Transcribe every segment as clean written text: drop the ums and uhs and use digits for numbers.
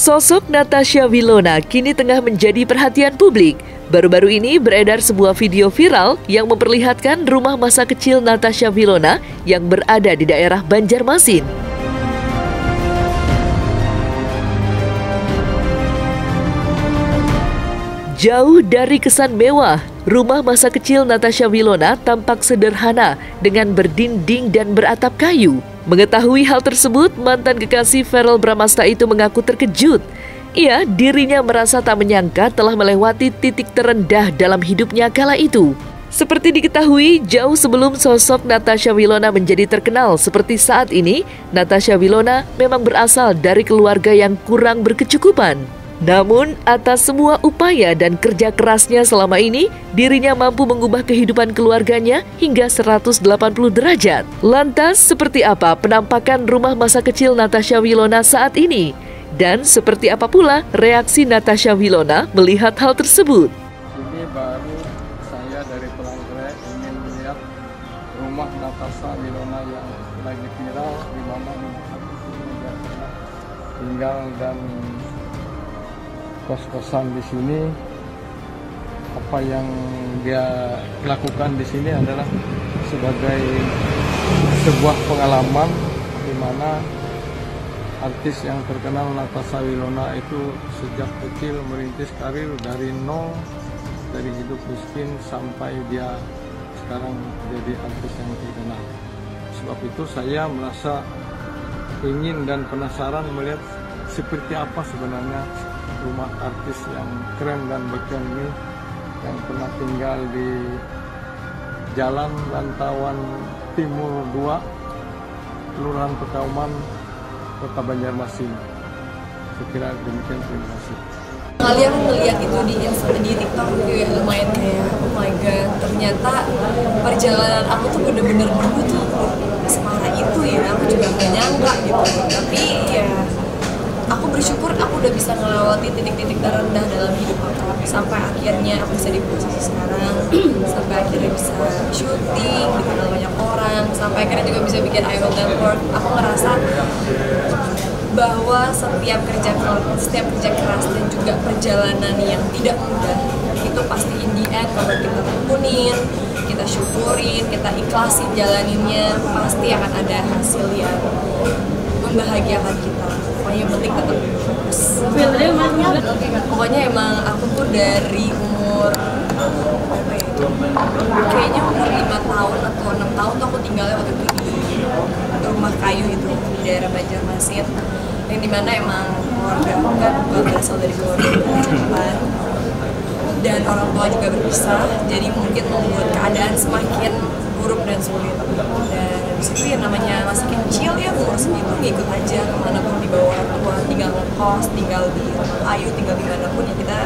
Sosok Natasha Wilona kini tengah menjadi perhatian publik. Baru-baru ini beredar sebuah video viral yang memperlihatkan rumah masa kecil Natasha Wilona yang berada di daerah Banjarmasin. Jauh dari kesan mewah, rumah masa kecil Natasha Wilona tampak sederhana dengan berdinding dan beratap kayu. Mengetahui hal tersebut, mantan kekasih Verrell Bramasta itu mengaku terkejut. Dirinya merasa tak menyangka telah melewati titik terendah dalam hidupnya kala itu. Seperti diketahui, jauh sebelum sosok Natasha Wilona menjadi terkenal seperti saat ini, Natasha Wilona memang berasal dari keluarga yang kurang berkecukupan. Namun, atas semua upaya dan kerja kerasnya selama ini, dirinya mampu mengubah kehidupan keluarganya hingga 180 derajat. Lantas, seperti apa penampakan rumah masa kecil Natasha Wilona saat ini? Dan seperti apa pula reaksi Natasha Wilona melihat hal tersebut? Ini baru saya dari Palangkaraya ingin melihat rumah Natasha Wilona yang lagi viral, di mana dia pernah tinggal dan kos-kosan di sini. Apa yang dia lakukan di sini adalah sebagai sebuah pengalaman di mana artis yang terkenal Natasha Wilona itu sejak kecil merintis karir dari nol, dari hidup miskin sampai dia sekarang jadi artis yang terkenal. Sebab itu saya merasa ingin dan penasaran melihat seperti apa sebenarnya rumah artis yang keren dan beken ini, yang pernah tinggal di Jalan Rantauan Timur 2, Kelurahan Pekauman, Kota Banjarmasin. Saya kira demikian, terima kasih. Kalian melihat itu di TikTok kayak lumayan kayak oh my god, ternyata perjalanan aku tuh bener-bener dulu tuh separah itu ya, aku juga gak nyangka gitu. Tapi ya aku bersyukur aku udah bisa melewati titik-titik terendah dalam hidup aku sampai akhirnya aku bisa di posisi sekarang, sampai akhirnya bisa syuting dikenal banyak orang, sampai akhirnya juga bisa bikin I Will Network. Aku ngerasa bahwa setiap kerja keras dan juga perjalanan yang tidak mudah itu pasti in the end kalau kita tekunin, kita syukurin, kita ikhlasin jalaninnya, pasti akan ada hasil yang membahagiakan kita. Pokoknya yang penting tetap fokus. Pokoknya emang aku tuh dari umur kayaknya umur 5 tahun atau 6 tahun tuh aku tinggalnya waktu itu di rumah kayu itu di daerah Banjarmasin, yang dimana emang keluarga aku kan berasal dari keluarga berkecukupan dan orang tua juga berpisah, jadi mungkin membuat keadaan semakin buruk dan sulit. Dan habis itu ya namanya masih kecil ya, umur segitu ngikut aja kemanapun dibawa orang tua, tinggal ngekos, tinggal di rumah kayu, tinggal dimanapun ya kita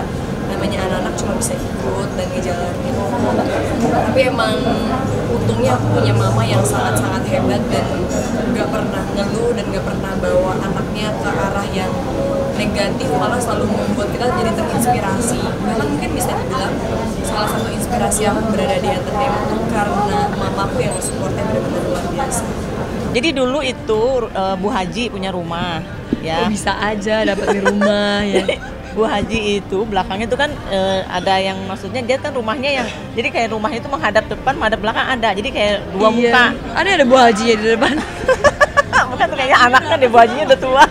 namanya anak-anak cuma bisa ikut dan ngejalanin. Tapi emang untungnya aku punya mama yang sangat-sangat hebat dan gak pernah ngeluh dan gak pernah bawa anaknya ke arah yang negatif, malah selalu membuat kita jadi terinspirasi. Bahkan mungkin bisa dibilang salah satu inspirasi aku berada di entertainment itu karena mamaku yang supportnya benar-benar luar biasa. Jadi dulu itu Bu Haji punya rumah ya. Oh, bisa aja dapat di rumah ya. Bu Haji itu belakangnya itu kan ada yang maksudnya dia kan rumahnya yang jadi kayak rumahnya itu menghadap depan, menghadap belakang ada. Jadi kayak dua muka. Ada Bu Haji ya di depan. Bukan tuh kayaknya anaknya deh, Bu Hajinya udah tua.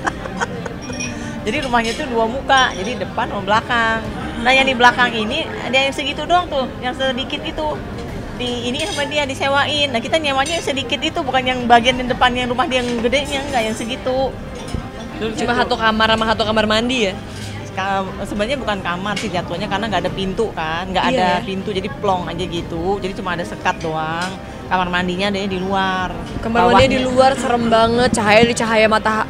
Jadi rumahnya itu dua muka, jadi depan sama belakang. Nah yang di belakang ini ada yang segitu doang tuh, yang sedikit itu di ini sama dia disewain. Nah kita nyewanya yang sedikit itu, bukan yang bagian di depan yang rumah dia yang gedenya, enggak yang segitu. Cuma satu kamar sama satu kamar mandi ya? Sebenarnya bukan kamar sih jatuhnya karena nggak ada pintu kan, nggak ada pintu jadi plong aja gitu, jadi cuma ada sekat doang. Kamar mandinya deh di luar. Kamar mandinya di luar serem banget,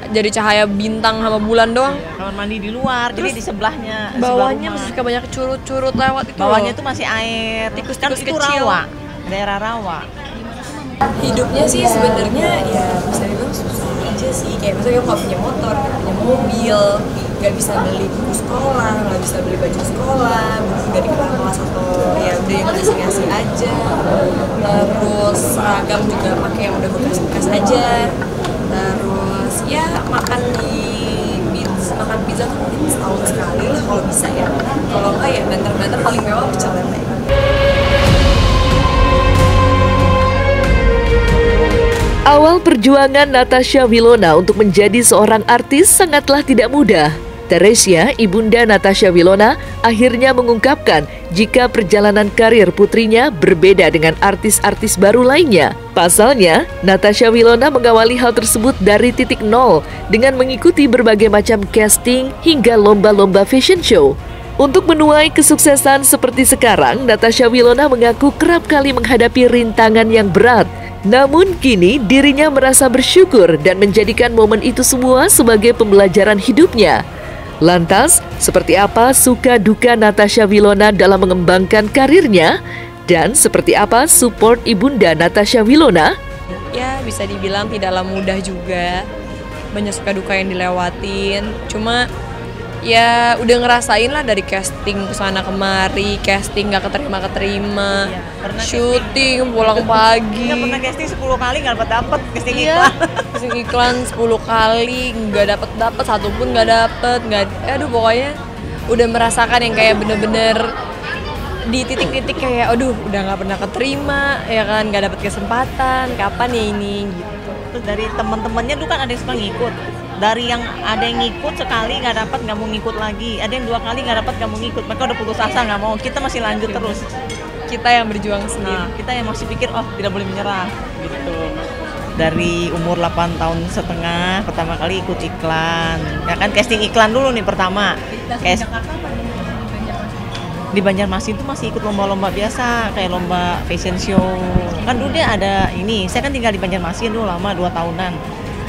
jadi cahaya bintang sama bulan doang. Kamar mandi di luar, terus jadi di sebelahnya. Bawahnya masih suka banyak curut-curut lewat itu. Bawahnya tuh masih air, tikus-tikus itu kecil. rawa, daerah rawa. Hidupnya sih sebenarnya ya bisa dibilang susah aja sih, kayak misalnya nggak punya motor, nggak punya mobil, nggak bisa beli buku sekolah, nggak bisa beli baju sekolah, buku dari kelas kelas atau ya udah yang ngasih aja. Terus seragam juga pakai yang udah bekas-bekas aja. Terus ya makan di makan pizza tuh mungkin setahun sekali lah kalau bisa ya. Kalau enggak ya banter-banter paling mewah pecel lele. Awal perjuangan Natasha Wilona untuk menjadi seorang artis sangatlah tidak mudah. Teresia, ibunda Natasha Wilona, akhirnya mengungkapkan jika perjalanan karir putrinya berbeda dengan artis-artis baru lainnya. Pasalnya, Natasha Wilona mengawali hal tersebut dari titik nol dengan mengikuti berbagai macam casting hingga lomba-lomba fashion show. Untuk menuai kesuksesan seperti sekarang, Natasha Wilona mengaku kerap kali menghadapi rintangan yang berat. Namun kini dirinya merasa bersyukur dan menjadikan momen itu semua sebagai pembelajaran hidupnya. Lantas, seperti apa suka duka Natasha Wilona dalam mengembangkan karirnya? Dan seperti apa support ibunda Natasha Wilona? Ya bisa dibilang tidaklah mudah juga. Banyak suka duka yang dilewatin. Cuma ya udah ngerasain lah dari casting kesana kemari, casting gak keterima, syuting pulang pagi. Nggak pernah casting 10 kali nggak dapet casting Iya, iklan. casting iklan 10 kali nggak dapet satu pun nggak dapet, aduh pokoknya udah merasakan yang kayak bener-bener di titik-titik kayak aduh udah nggak pernah keterima ya kan, nggak dapet kesempatan, kapan ya ini gitu. Terus dari teman-temannya tuh kan ada yang suka ngikut. Dari yang ada yang ngikut sekali nggak dapat nggak mau ngikut lagi, ada yang 2 kali nggak dapat nggak mau ngikut, mereka udah putus asa nggak mau, kita masih lanjut terus. Kita yang berjuang sendiri. Nah, kita yang masih pikir oh tidak boleh menyerah gitu. Dari umur 8 tahun setengah pertama kali ikut iklan, ya kan casting iklan dulu nih pertama. Di Banjarmasin tuh masih ikut lomba-lomba biasa kayak lomba fashion show. Kan dulu dia ada ini, saya kan tinggal di Banjarmasin dulu lama 2 tahunan.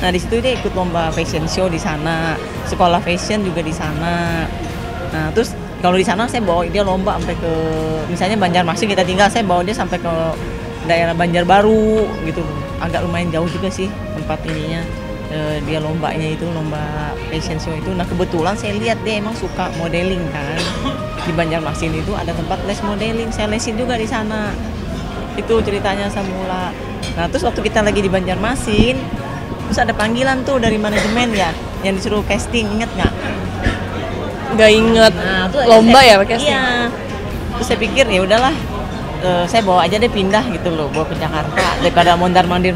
Nah di situ dia ikut lomba fashion show di sana, sekolah fashion juga di sana. Nah terus kalau di sana saya bawa dia lomba sampai ke misalnya Banjarmasin kita tinggal, saya bawa dia sampai ke daerah Banjarbaru gitu. Agak lumayan jauh juga sih tempat ininya. Dia lombanya itu lomba fashion show itu. Nah kebetulan saya lihat dia emang suka modeling kan. Di Banjarmasin itu ada tempat les modeling, saya lesin juga di sana. Itu ceritanya semula. Nah terus waktu kita lagi di Banjarmasin, terus ada panggilan tuh dari manajemen ya, yang disuruh casting, inget nggak? Nggak inget. Nah, tuh Lomba saya, ya casting? Iya. Terus saya pikir ya udahlah, saya bawa aja deh pindah gitu loh, bawa ke Jakarta. Daripada mondar-mandir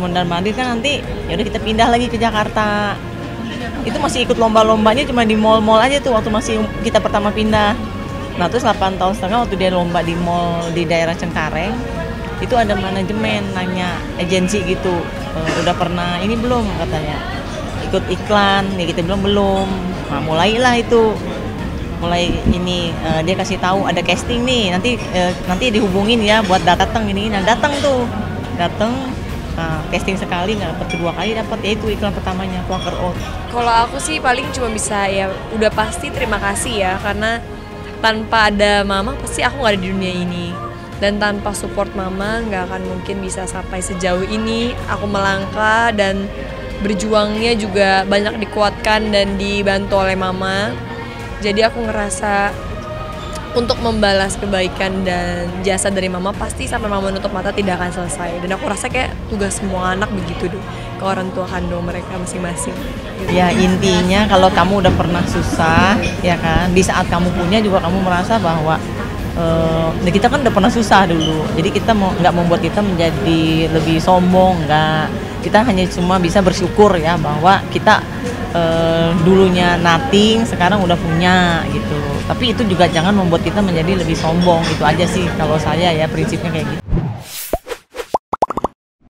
kan nanti, ya udah kita pindah lagi ke Jakarta. Itu masih ikut lomba-lombanya cuma di mall-mall aja tuh waktu masih kita pertama pindah. Nah terus 8 tahun setengah waktu dia lomba di mall di daerah Cengkareng, itu ada manajemen nanya agensi gitu, udah pernah ini belum katanya ikut iklan ya, kita bilang belum. Nah mulailah itu ini dia kasih tahu ada casting nih, nanti dihubungin ya buat datang ini. Nah datang casting sekali nggak dapat, 2 kali dapat, ya itu iklan pertamanya Quaker Oat. Kalau aku sih paling cuma bisa ya udah pasti terima kasih ya, karena tanpa ada mama pasti aku nggak ada di dunia ini. Dan tanpa support mama nggak akan mungkin bisa sampai sejauh ini aku melangkah, dan berjuangnya juga banyak dikuatkan dan dibantu oleh mama. Jadi aku ngerasa untuk membalas kebaikan dan jasa dari mama pasti sampai mama nutup mata tidak akan selesai. Dan aku rasa kayak tugas semua anak begitu deh ke orang tua kandung mereka masing-masing. Ya intinya kalau kamu udah pernah susah ya kan, di saat kamu punya juga kamu merasa bahwa kita kan udah pernah susah dulu, jadi kita nggak membuat kita menjadi lebih sombong, nggak. Kita hanya cuma bisa bersyukur ya bahwa kita dulunya nothing, sekarang udah punya gitu. Tapi itu juga jangan membuat kita menjadi lebih sombong, itu aja sih kalau saya ya prinsipnya kayak gitu.